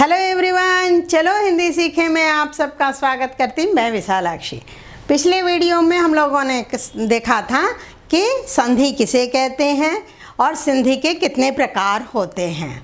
Hello everyone, चलो हिंदी सीखे में आप सबका स्वागत करती हूँ। मैं विशालाक्षी। पिछले वीडियो में हम लोगों ने देखा था कि संधि किसे कहते हैं और संधि के कितने प्रकार होते हैं,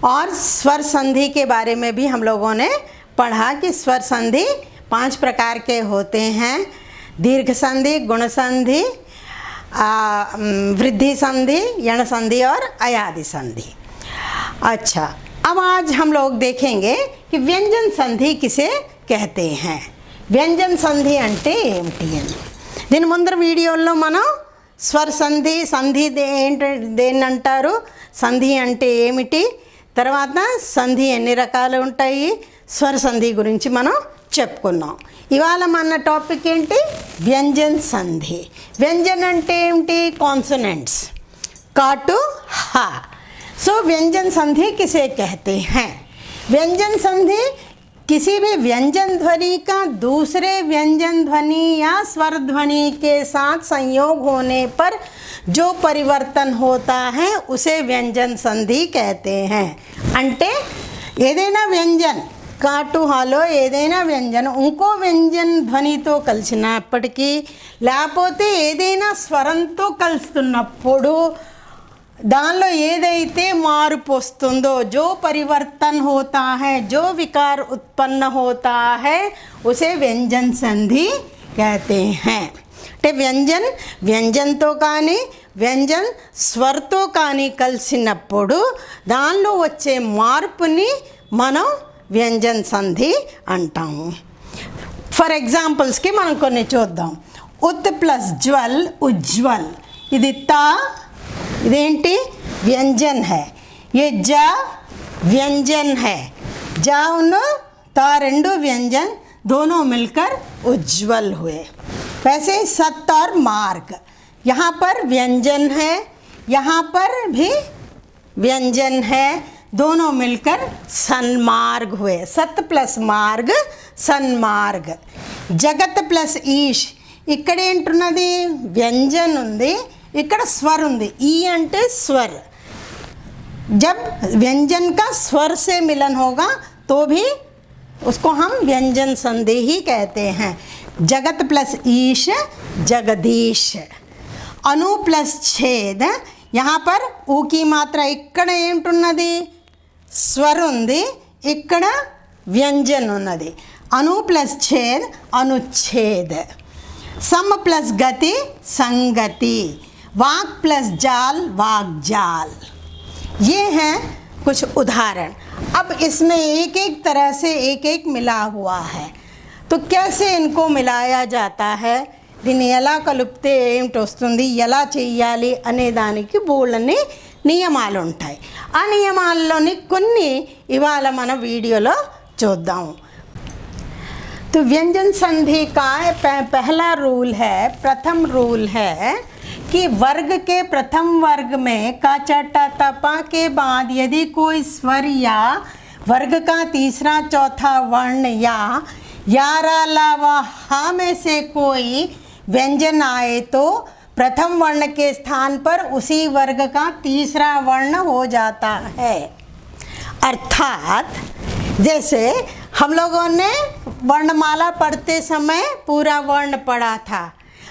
और स्वर संधि के बारे में भी हम लोगों ने पढ़ा कि स्वर संधि 5 प्रकार के होते हैं। दीर्घ संधि, गुण संधि, वृद्धि संधि, यण संधि और अयादि संधि। अच्छा, अब आज हम लोग देखेंगे कि व्यंजन संधि किसे कहते हैं। व्यंजन संधि అంటే ఏంటి అని దీని ముందర వీడియోలో మనం స్వర సంధి, సంధి దేన్ని అంటారు, సంధి అంటే ఏమిటి, తర్వాత సంధి ఎన్ని రకాలు ఉంటాయి, స్వర సంధి గురించి మనం చెప్పుకున్నాం. ఇవాళ మన టాపిక్ ఏంటి, వ్యంజన్ సంధి. వ్యంజన్ అంటే ఏమిటి, కాన్సోనెంట్స్, కాటు హా. सो व्यंजन संधि किसे कहते हैं। व्यंजन संधि किसी भी व्यंजन ध्वनि का दूसरे व्यंजन ध्वनि या स्वर ध्वनि के साथ संयोग होने पर जो परिवर्तन होता है उसे व्यंजन संधि कहते हैं. అంటే ఏదైనా వ్యంజన్, కాటు హాలో ఏదైనా వ్యంజన్ ఇంకో వ్యంజన్ ధ్వనితో కలిసినప్పటికీ లేకపోతే ఏదైనా స్వరంతో కలుస్తున్నప్పుడు దానిలో ఏదైతే మార్పు వస్తుందో, जो परिवर्तन होता है, जो विकार उत्पन्न होता है, उसे व्यंजन संधि कहते हैं. అంటే వ్యంజన్తో కానీ వ్యంజన్ స్వర్తో కానీ కలిసినప్పుడు దానిలో వచ్చే మార్పుని మనం వ్యంజన్ సంధి అంటాము. ఫర్ ఎగ్జాంపుల్స్కి మనం కొన్ని చూద్దాం. ఉత్ ప్లస్ జ్వల్, ఉజ్వల్. ఇది తా, इदेंटी व्यंजन है. ये जा व्यंजन है. जा उन ता रेंडु व्यंजन दोनों मिलकर उज्ज्वल हुए. वैसे सत और मार्ग, यहाँ पर व्यंजन है, यहाँ पर भी व्यंजन है, दोनों मिलकर सन्मार्ग हुए. सत प्लस मार्ग सन्मार्ग. जगत प्लस ईश, इक्कडेंटुन्नदी व्यंजन उंदी, ఇక్కడ स्वर ఉంది. ई అంటే स्वर. जब व्यंजन का स्वर से मिलन होगा तो भी उसको हम व्यंजन संधि ही कहते हैं. जगत प्लस ईश जगदीश. अनु प्लस छेद, यहाँ पर ऊ की मात्रा ఇక్కడ ఏంటున్నది, స్వర్ ఉంది, ఇక్కడ व्यंजन ఉన్నది. अनु प्लस छेद अनुच्छेद. सम प्लस गति संगति. वाक प्लस जाल वाकजाल. ये हैं कुछ उदाहरण. अब इसमें एक एक तरह से एक एक मिला हुआ है, तो कैसे इनको मिलाया जाता है, దీన్ని ఎలా కలిపితే ఏమిటి వస్తుంది, ఎలా చేయాలి అనే దానికి బోళ్ళని నియమాలు ఉంటాయి. ఆ నియమాల్లోని కొన్ని ఇవాళ మన వీడియోలో చూద్దాం. तो व्यंजन संधि का पहला रूल है, प्रथम रूल है कि वर्ग के प्रथम वर्ग में का चटा तपा के बाद यदि कोई स्वर या वर्ग का तीसरा चौथा वर्ण या यारा लावा हा में से कोई व्यंजन आए तो प्रथम वर्ण के स्थान पर उसी वर्ग का तीसरा वर्ण हो जाता है. अर्थात जैसे हम लोगों ने वर्णमाला पढ़ते समय पूरा वर्ण पढ़ा था,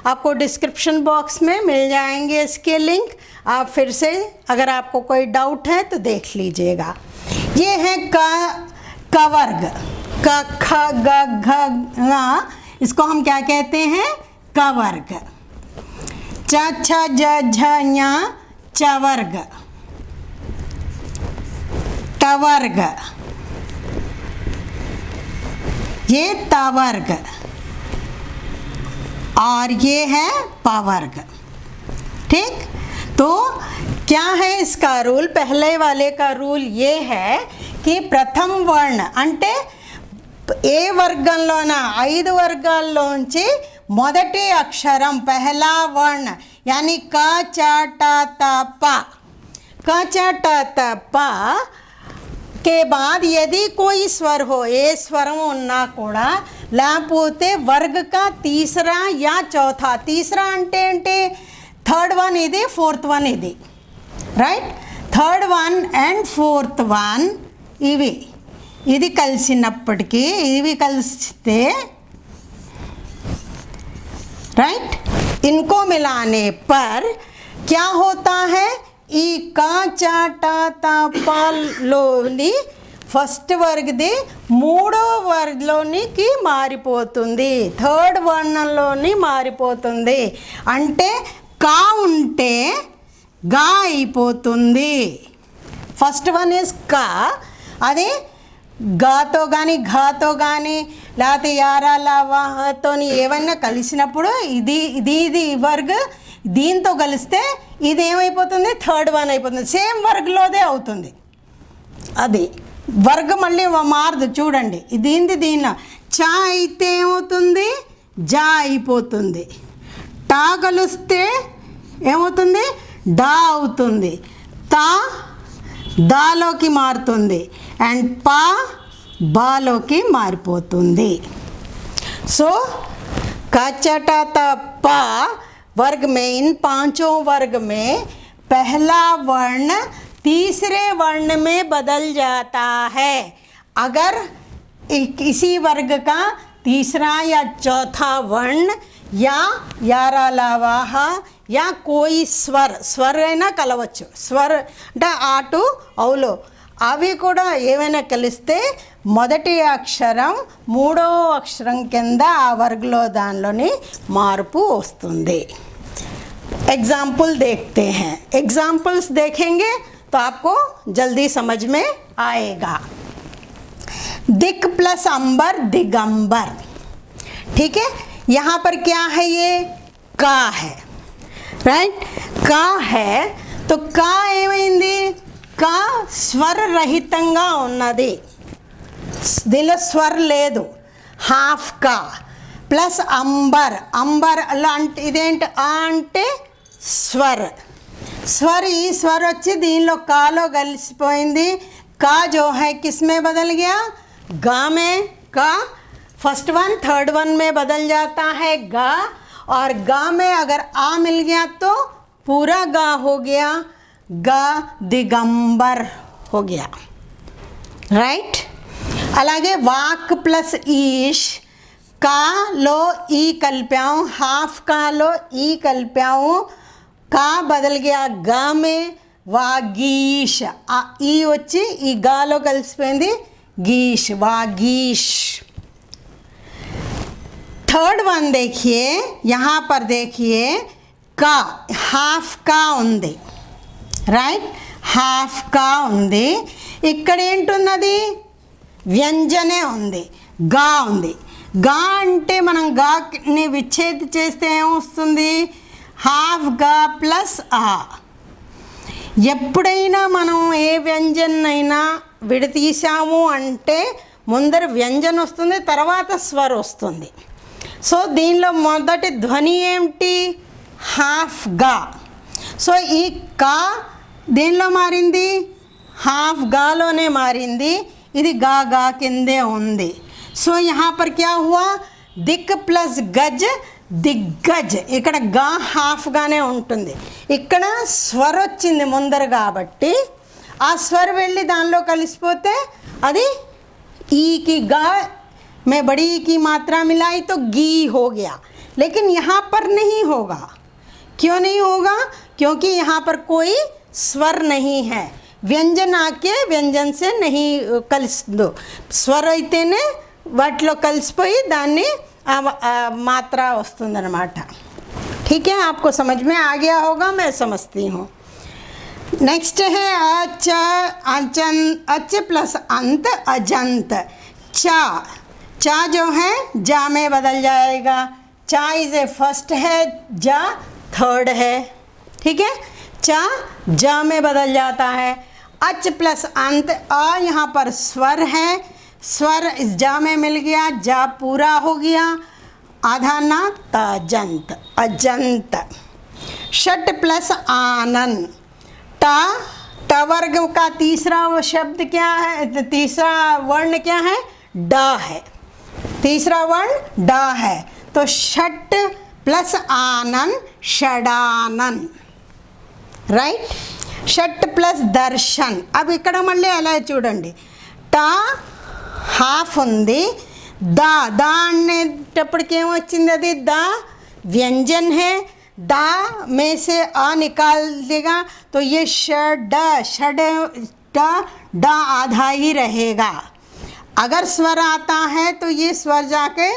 आपको डिस्क्रिप्शन बॉक्स में मिल जाएंगे इसके लिंक. आप फिर से अगर आपको कोई डाउट है तो देख लीजिएगा. ये है क वर्ग, क ख ग घ ङ, इसको हम क्या कहते हैं, क वर्ग. च छ ज झ ञ च वर्ग. ट वर्ग, ये ता वर्ग, और ये है पा वर्ग. ठीक, तो क्या है इसका रूल. पहले वाले का रूल ये है कि प्रथम वर्ण అంటే ఏ వర్గంలోన 5 వర్గాల్లోంచి మొదటి అక్షరం पहला वर्ण यानी क च ट त प, क च ट त प के बाद यदि कोई स्वर हो, ఏ స్వరం ఉన్నా కూడా లేకపోతే వర్గ का तीसरा या चौथा, तीसरा అంటే ఏంటి, థర్డ్ వన్ ఇది, ఫోర్త్ వన్ ఇది, right. Third one and fourth one ఇవి ఇది కలిసినప్పటికీ ఇవి కలిస్తే राइट, इनको मिलाने पर क्या होता है, ఈ కా చా టా తా పా లోని ఫస్ట్ వర్గ్ది మూడో వర్గ్లోనికి మారిపోతుంది, థర్డ్ వర్ణంలోని మారిపోతుంది. అంటే కా ఉంటే గా అయిపోతుంది. ఫస్ట్ వన్ ఇస్ కా, అది గాతో కానీ ఘాతో కానీ లేకపోతే యారా లావాతో ఏవైనా కలిసినప్పుడు ఇది వర్గ్ దీంతో కలిస్తే ఇది ఏమైపోతుంది, థర్డ్ వన్ అయిపోతుంది. సేమ్ వర్గ్లోదే అవుతుంది. అది వర్గ్ మళ్ళీ మారదు. చూడండి, దీన్ని చా అయితే ఏమవుతుంది, జా అయిపోతుంది. టా కలిస్తే ఏమవుతుంది, డా అవుతుంది. తా దాలోకి మారుతుంది అండ్ పా బాలోకి మారిపోతుంది. సో कचटा पा वर्ग में, इन पांचों वर्ग में पहला वर्ण तीसरे वर्ण में बदल जाता है. अगर किसी वर्ग का तीसरा या चौथा वर्ण या यारा लावाहा या कोई స్వర్ అయినా కలవచ్చు. స్వర్ అంటే ఆటు అవులో అవి కూడా ఏమైనా కలిస్తే మొదటి అక్షరం మూడో అక్షరం కింద ఆ వర్గలో దానిలోని మార్పు వస్తుంది. एग्जाम्पल देखते हैं. एग्जाम्पल्स देखेंगे तो आपको जल्दी समझ में आएगा. दिक प्लस अंबर दिगंबर. ठीक है, यहाँ पर क्या है, ये का है, राइट. का है तो का ఏమైంది, కా స్వర రహితంగా ఉన్నది, దీనిలో స్వర్ లేదు. హాఫ్ కా ప్లస్ అంబర్, అంబర్ అంటే ఇదేంటి, ఆ అంటే స్వర్. ఈ స్వర్ వచ్చి దీనిలో కాలో కలిసిపోయింది. का जो है किस में बदल गया, गा में. का फर्स्ट वन थर्ड वन में बदल जाता है गा, और गा में अगर आ मिल गया तो पूरा गा हो गया, गा दिगंबर हो गया, राइट. అలాగే వాక్ ప్లస్ ఈష్, కాలో ఈ కలిపాము, హాఫ్ కాలో ఈ కలిపాము, కా బదల్ గయా గా మే, వాగీష్. ఈ వచ్చి ఈ గాలో కలిసిపోయింది, గీష్, वागीश. थर्ड वन देखिए, यहाँ पर देखिए का हाफ का ఉంది, రైట్. హాఫ్ కా ఉంది. ఇక్కడ ఏంటున్నది, వ్యంజనే ఉంది, గా ఉంది. గా అంటే మనం గాని విచ్ఛేద చేస్తే ఏమొస్తుంది, హాఫ్ గా ప్లస్ ఆ. ఎప్పుడైనా మనం ఏ వ్యంజనైనా విడతీసాము అంటే ముందర వ్యంజన వస్తుంది, తర్వాత స్వర్ వస్తుంది. సో దీనిలో మొదటి ధ్వని ఏమిటి, హాఫ్ గా. సో ఈ కా దేనిలో మారింది, హాఫ్ గాలోనే మారింది. ఇది గా గా కిందే ఉంది. సో यहाँ पर क्या हुआ, దిక్ ప్లస్ గజ్ దిగ్గజ్. ఇక్కడ గా హాఫ్గానే ఉంటుంది, ఇక్కడ స్వర్ వచ్చింది ముందర కాబట్టి ఆ స్వర్ వెళ్ళి దానిలో కలిసిపోతే అది ఈ की गा में बड़ी ई की मात्रा मिलाई तो गी हो गया. लेकिन यहाँ पर नहीं होगा. क्यों नहीं होगा, क्योंकि यहाँ पर कोई स्वर नहीं है. व्यंजन आके व्यंजन से नहीं కలిసిందో, స్వర అయితేనే వాటిలో కలిసిపోయి దాన్ని मात्रा वस्तुंदनమాట. ठीक है, आपको समझ में आ गया होगा, मैं समझती हूँ. नेक्स्ट है अच, अचन, अच प्लस अंत अजंत. चा, चा जो है जा में बदल जाएगा. चा इज ए फर्स्ट है, जा थर्ड है. ठीक है, चा जा में बदल जाता है. अच प्लस अंत, आ यहाँ पर स्वर है, स्वर इस जा में मिल गया, जा पूरा हो गया, आधा ना ताजंत, अजंत. षट प्लस आनन. टा, ट वर्ग का तीसरा शब्द क्या है, तीसरा वर्ण क्या है, डा है. तीसरा वर्ण डा है. तो षट प्लस आनन, Shadanan, right. Shut plus Darshan. అవి ఇక్కడ మళ్ళీ అలా చూడండి, టా హాఫ్ ఉంది దా దా అనేటప్పటికి ఏమొచ్చింది అది दा व्यंजन है दा में से आ निकाल देगा तो ये षड षड ड आधा ही रहेगा। अगर स्वर आता है तो ये स्वर जाके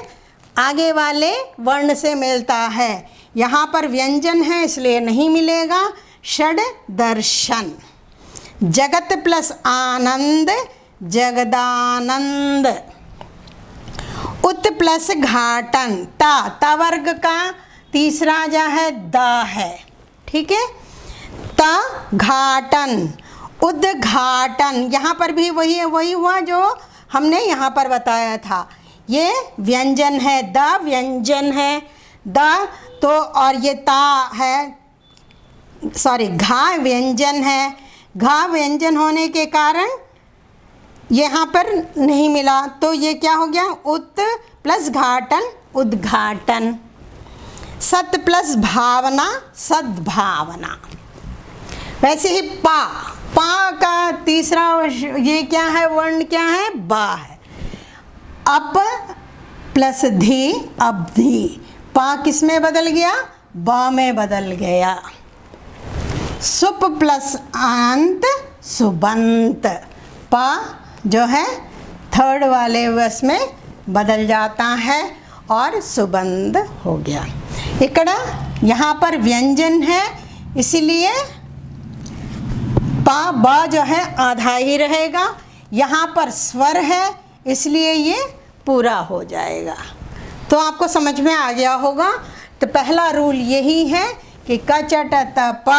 आगे वाले वर्ण से मिलता है। यहाँ पर व्यंजन है इसलिए नहीं मिलेगा। षड दर्शन जगत प्लस आनंद जगदानंद। उत प्लस घाटन ता वर्ग का तीसरा जो है दा है, ठीक है। ता घाटन उद्घाटन, यहाँ पर भी वही हुआ जो हमने यहाँ पर बताया था। ये व्यंजन है द व्यंजन है द तो और ये ता है सॉरी घा व्यंजन है। घा व्यंजन होने के कारण यहाँ पर नहीं मिला तो ये क्या हो गया उत प्लस घाटन उद्घाटन। सत प्लस भावना सद्भावना। वैसे ही पा का तीसरा ये क्या है वर्ण क्या है बा है। अप प्लस धी अबधी पा किस में बदल गया बा में बदल गया। सुप प्लस अंत सुबंत पा जो है थर्ड वाले वर्स में बदल जाता है और सुबंध हो गया। इकड़ यहाँ पर व्यंजन है इसीलिए पा बा जो है आधा ही रहेगा। यहाँ पर स्वर है इसलिए ये पूरा हो जाएगा। तो आपको समझ में आ गया होगा। तो पहला रूल यही है कि क च ट त प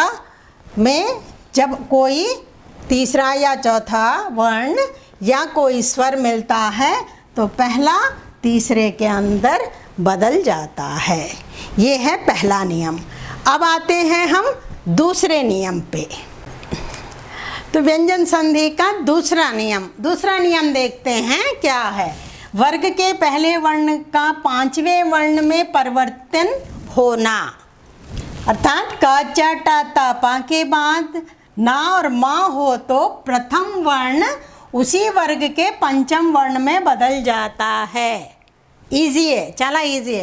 में जब कोई तीसरा या चौथा वर्ण या कोई स्वर मिलता है तो पहला तीसरे के अंदर बदल जाता है। ये है पहला नियम। अब आते हैं हम दूसरे नियम पे। तो व्यंजन संधि का दूसरा नियम देखते हैं क्या है। वर्ग के पहले वर्ण का पांचवें वर्ण में परिवर्तन होना, अर्थात क च ट त प के बाद ना और मा हो तो प्रथम वर्ण उसी वर्ग के पंचम वर्ण में बदल जाता है। ఈజీ చాలా ఈజీ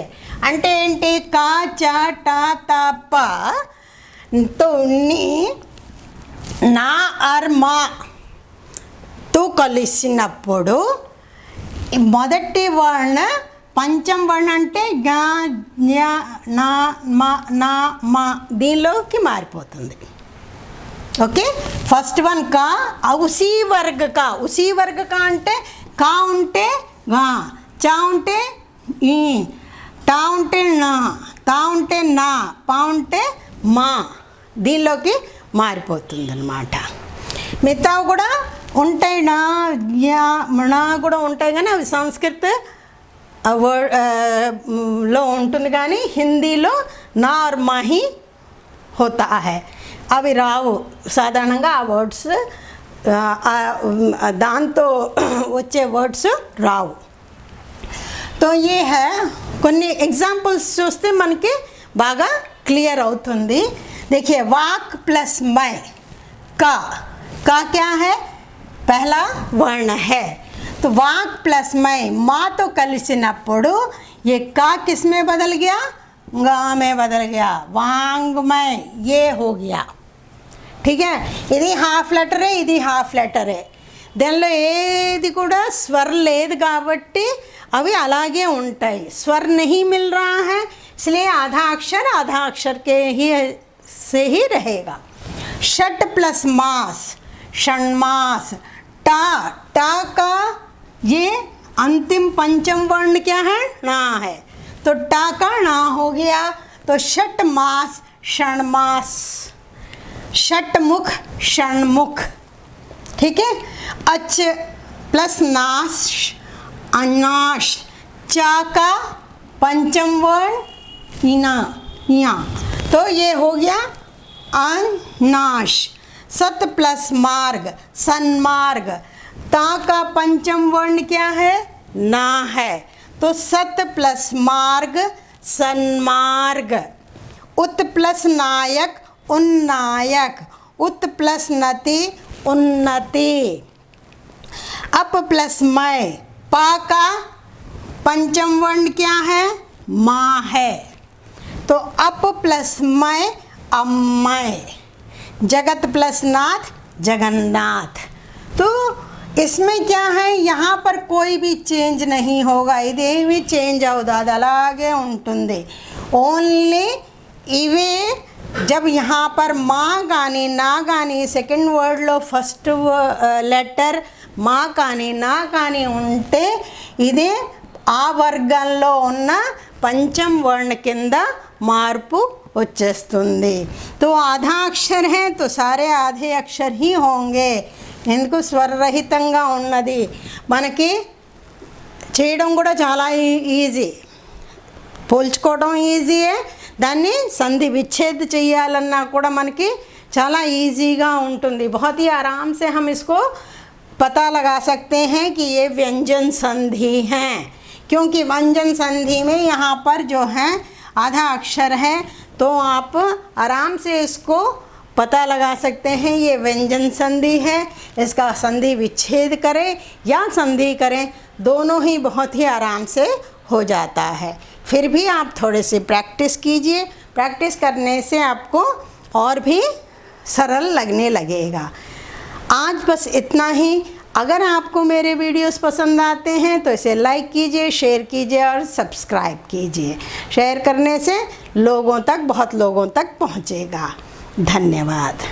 అంటే ఏంటి క చ ట త ప తో నా ఆర్ మా తో కలిసినప్పుడు మొదటి వర్ణ పంచం వర్ణ అంటే గా జ్ఞ నా మా నా మా దీనిలోకి మారిపోతుంది। ओके फर्स्ट वन का उसी वर्ग का अंटे का उंटे गा चा उंटे ई टा उंटे ना ता उंटे ना पा उंटे మా దీనిలోకి మారిపోతుందన్నమాట। మిగతావి కూడా ఉంటాయి నా నా కూడా ఉంటాయి కానీ అవి సంస్కృత లో ఉంటుంది కానీ హిందీలో నా और మా ही होता है। అవి రావు సాధారణంగా ఆ వర్డ్స్ దాంతో వచ్చే వర్డ్స్ రావు। तो ये है కొన్ని एग्जांपल्स చూస్తే మనకి బాగా क्लियर అవుతుంది। देखिए वाक प्लस मैं का क्या है पहला वर्ण है तो वाक प्लस मैं మా तो కలిసినప్పుడు ये का किस में बदल गया गा में बदल गया वांगमय ये हो गया। ठीक है ఇది హాఫ్ లెటర్ ఇది హాఫ్ లెటర్ దీనిలో ఏది కూడా స్వర్ లేదు కాబట్టి अभी అలాగే ఉంటాయి। स्वर नहीं मिल रहा है इसलिए आधा अक्षर के ही से ही रहेगा। षट प्लस मास षण्मास टा का ये अंतिम पंचम वर्ण क्या है ना है तो टा का ना हो गया तो षट मास षण्मास षटमुख षण्मुख। ठीक है अच प्लस नाश अनाश चा का पंचम वर्ण इना या तो ये हो गया अनाश। सत प्लस मार्ग सन्मार्ग ता का पंचम वर्ण क्या है ना है तो सत प्लस मार्ग सन्मार्ग। उत प्लस नायक उन्नायक उत प्लस नति उन्नति। अप प्लस मैं पा का पंचम वर्ण क्या है? माँ है। तो अप प्लस मैं अम्मय, जगत प्लस नाथ जगन्नाथ। तो इसमें क्या है, यहाँ पर कोई भी चेंज नहीं होगा, ఇదేమి చేంజ్ అవుతుంది, అలాగే ఉంటుంది। ఓన్లీ ఇవే जब यहाँ पर माँ కానీ నా కానీ సెకండ్ వర్డ్లో ఫస్ట్ లెటర్ మా కానీ నా కానీ ఉంటే ఇదే ఆ వర్గంలో ఉన్న पंचम वर्ण కింద మార్పు వచ్చేస్తుంది। तो आधा अक्षर है तो सारे आधे अक्षर ही होंगे। ఎందుకు స్వరరహితంగా ఉన్నది, మనకి చేయడం కూడా చాలా ఈజీ, పోల్చుకోవడం ఈజీయే, దాన్ని సంధి విచ్ఛేद చేయాలన్నా కూడా మనకి చాలా ఈజీగా ఉంటుంది। बहुत ही आराम से हम इसको पता लगा सकते हैं कि ये व्यंजन संधि हैं, क्योंकि व्यंजन संधि में यहाँ पर जो है आधा अक्षर है, तो आप आराम से इसको पता लगा सकते हैं ये व्यंजन संधि है। इसका संधि विच्छेद करें या संधि करें, दोनों ही बहुत ही आराम से हो जाता है। फिर भी आप थोड़े से प्रैक्टिस कीजिए, प्रैक्टिस करने से आपको और भी सरल लगने लगेगा। आज बस इतना ही। अगर आपको मेरे वीडियोस पसंद आते हैं तो इसे लाइक कीजिए, शेयर कीजिए और सब्सक्राइब कीजिए। शेयर करने से लोगों तक, बहुत लोगों तक पहुंचेगा। धन्यवाद।